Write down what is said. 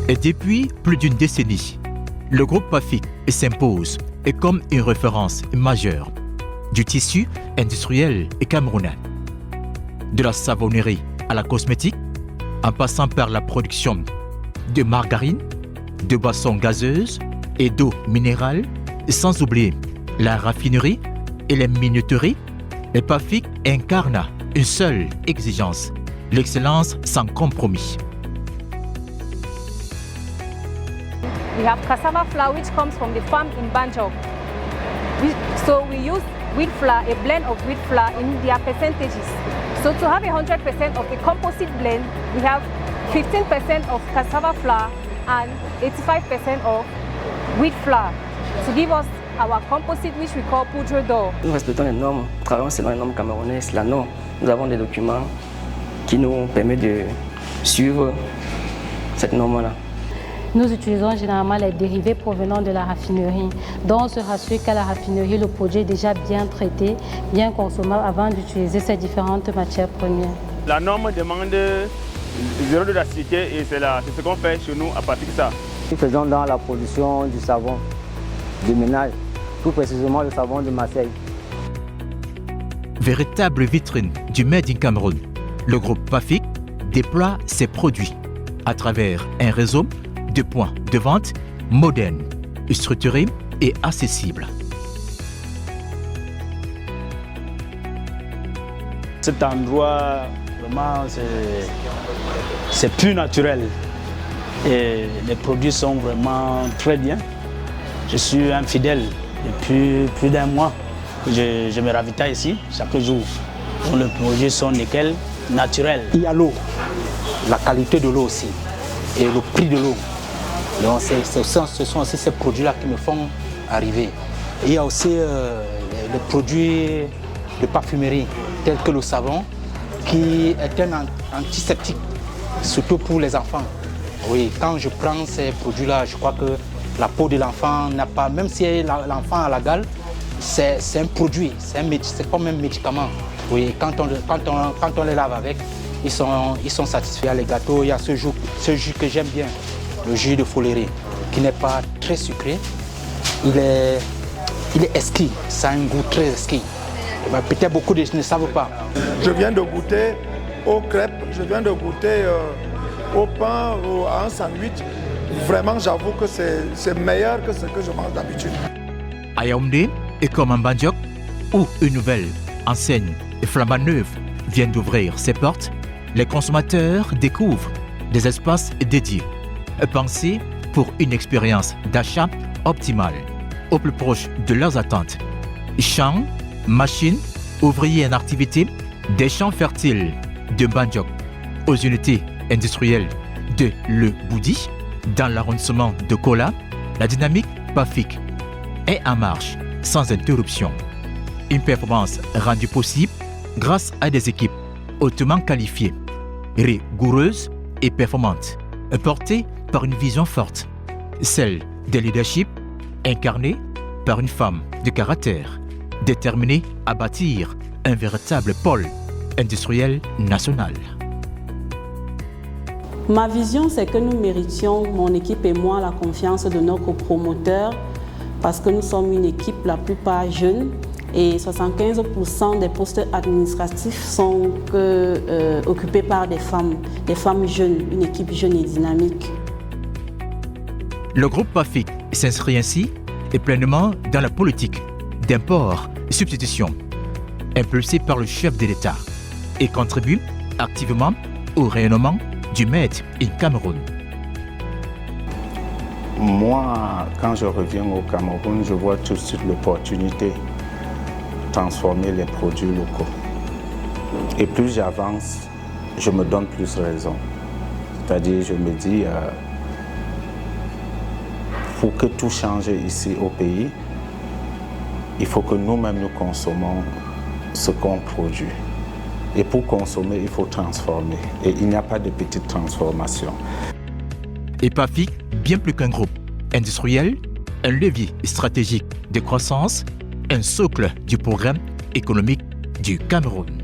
Et depuis plus d'une décennie, le groupe PAFIC s'impose comme une référence majeure du tissu industriel camerounais. De la savonnerie à la cosmétique, en passant par la production de margarine, de boissons gazeuses et d'eau minérale, sans oublier la raffinerie et les minuteries, le PAFIC incarne une seule exigence, l'excellence sans compromis. We have cassava flour which comes from the farm in Banjok. So we use wheat flour, a blend of wheat flour in their percentages. So to have 100% of the composite blend, we have 15% of cassava flour and 85% of wheat flour to give us our composite which we call poudre d'or. Nous respectons les normes, travaillons selon les normes camerounaises, c'est la norme. Nous avons des documents qui nous permettent de suivre cette norme-là. Nous utilisons généralement les dérivés provenant de la raffinerie. Donc on se rassure qu'à la raffinerie, le produit est déjà bien traité, bien consommable avant d'utiliser ces différentes matières premières. La norme demande 0 d'acidité et c'est ce qu'on fait chez nous à partir de ça. Nous faisons dans la production du savon de ménage, plus précisément le savon de Marseille. Véritable vitrine du Made in Cameroun, le groupe PAFIC déploie ses produits à travers un réseau de points de vente modernes, structurés et accessibles. Cet endroit, vraiment, c'est plus naturel et les produits sont vraiment très bien. Je suis un fidèle depuis plus d'un mois. Je me ravitaille ici chaque jour. Donc les produits sont nickel, naturels. Il y a l'eau, la qualité de l'eau aussi et le prix de l'eau. Donc ce sont aussi ces produits-là qui me font arriver. Il y a aussi les produits de parfumerie tels que le savon qui est un antiseptique, surtout pour les enfants. Oui, quand je prends ces produits-là, je crois que la peau de l'enfant n'a pas, même si l'enfant a la gale, c'est un produit, c'est comme un médicament. Oui, quand on les lave avec, ils sont satisfaits. Il y a les gâteaux, il y a ce jus que j'aime bien, le jus de foléré, qui n'est pas très sucré. Il est exquis, ça a un goût très exquis. Peut-être beaucoup ne savent pas. Je viens de goûter aux crêpes, je viens de goûter au pain, à un sandwich. Vraiment, j'avoue que c'est meilleur que ce que je mange d'habitude. À Yaoundé et comme en Banjok, où une nouvelle enseigne flambant neuve vient d'ouvrir ses portes, les consommateurs découvrent des espaces dédiés, pensés pour une expérience d'achat optimale, au plus proche de leurs attentes. Champs, machines, ouvriers en activité, des champs fertiles de Banjok aux unités industrielles de Le Boudi, dans l'arrondissement de Kola, la dynamique PAFIC est en marche sans interruption. Une performance rendue possible grâce à des équipes hautement qualifiées, rigoureuses et performantes, portées par une vision forte, celle de leadership incarnée par une femme de caractère, déterminée à bâtir un véritable pôle industriel national. Ma vision, c'est que nous méritions, mon équipe et moi, la confiance de nos copromoteurs parce que nous sommes une équipe la plupart jeune et 75% des postes administratifs sont occupés par des femmes jeunes, une équipe jeune et dynamique. Le groupe PAFIC s'inscrit ainsi pleinement dans la politique d'import-substitution impulsée par le chef de l'État et contribue activement au rayonnement du Made in Cameroun. Moi, quand je reviens au Cameroun, je vois tout de suite l'opportunité de transformer les produits locaux. Et plus j'avance, je me donne plus raison. C'est-à-dire, je me dis, pour que tout change ici au pays, il faut que nous-mêmes nous consommons ce qu'on produit. Et pour consommer, il faut transformer. Et il n'y a pas de petite transformation. Et PAFIC, bien plus qu'un groupe industriel, un levier stratégique de croissance, un socle du programme économique du Cameroun.